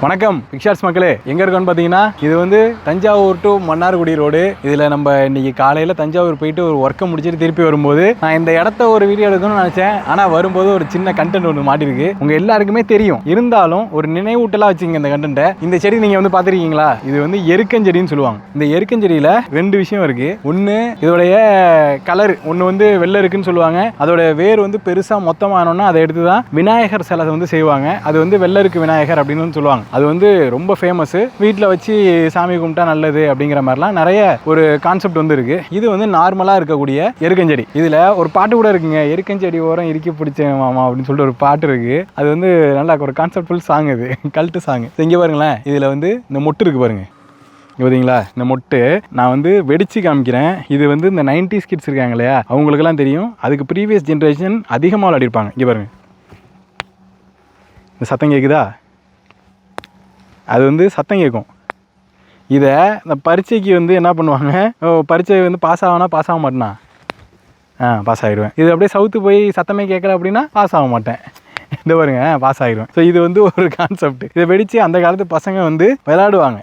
வணக்கம் பிக்ஷார்ஸ் மக்களே, எங்கே இருக்கோன்னு பார்த்தீங்கன்னா இது வந்து தஞ்சாவூர் டு மன்னார்குடி ரோடு. இதில் நம்ம இன்னைக்கு காலையில் தஞ்சாவூர் போயிட்டு ஒரு ஒர்க்கை முடிச்சுட்டு திருப்பி வரும்போது நான் இந்த இடத்த ஒரு வீடியோ எடுக்கணும்னு நினச்சேன். ஆனால் வரும்போது ஒரு சின்ன கண்டென்ட் ஒன்று மாட்டிருக்கு. உங்கள் எல்லாருக்குமே தெரியும், இருந்தாலும் ஒரு நினைவூட்டலாக வச்சுங்க இந்த கண்டென்ட்டை. இந்த செடி நீங்கள் வந்து பார்த்துருக்கீங்களா? இது வந்து எருக்கஞ்செடின்னு சொல்லுவாங்க. இந்த எருக்கஞ்செடியில் ரெண்டு விஷயம் இருக்குது. ஒன்று இதோடைய கலர், ஒன்று வந்து வெள்ளை இருக்குன்னு சொல்லுவாங்க. அதோட வேர் வந்து பெருசாக மொத்தமானோன்னா அதை எடுத்து தான் விநாயகர் சிலை வந்து செய்வாங்க. அது வந்து வெள்ளை இருக்கு விநாயகர் அப்படின்னு சொல்லுவாங்க. அது வந்து ரொம்ப ஃபேமஸ். வீட்டில் வச்சு சாமி கும்பிட்டா நல்லது அப்படிங்கிற மாதிரிலாம் நிறைய ஒரு கான்செப்ட் வந்து இருக்கு. இது வந்து நார்மலாக இருக்கக்கூடிய எருக்கஞ்செடி. இதில் ஒரு பாட்டு கூட இருக்குங்க, எருக்கஞ்செடி ஓரம் இறுக்கி பிடிச்சேன் மாமா அப்படின்னு சொல்லிட்டு ஒரு பாட்டு இருக்கு. அது வந்து நல்லா ஒரு கான்செப்ட்ஃபுல் சாங், இது கல்ட்டு சாங். இங்கே பாருங்களேன், இதில் வந்து இந்த மொட்டு இருக்கு பாருங்க. பார்த்தீங்களா, இந்த மொட்டு நான் வந்து வெடிச்சு காமிக்கிறேன். இது வந்து இந்த 90s கிட்ஸ் இருக்காங்க இல்லையா, அவங்களுக்கெல்லாம் தெரியும். அதுக்கு ப்ரீவியஸ் ஜென்ரேஷன் அதிகமாக விளையாடிருப்பாங்க. இங்கே பாருங்க, இந்த சத்தம் கேட்குதா? அது வந்து சத்தம் கேட்கும். இதை இந்த பரீட்சைக்கு வந்து என்ன பண்ணுவாங்க, பரீட்சை வந்து பாஸ் ஆகனா பாஸ் ஆக மாட்டேனா, பாஸ் ஆகிடுவேன். இது அப்படியே சவுத்து போய் சத்தமே கேட்கல அப்படின்னா பாஸ் ஆக மாட்டேன். இந்த பாருங்க, பாஸ் ஆகிடுவேன். ஸோ இது வந்து ஒரு கான்செப்ட். இதை வெடித்து அந்த காலத்து பசங்க வந்து விளையாடுவாங்க.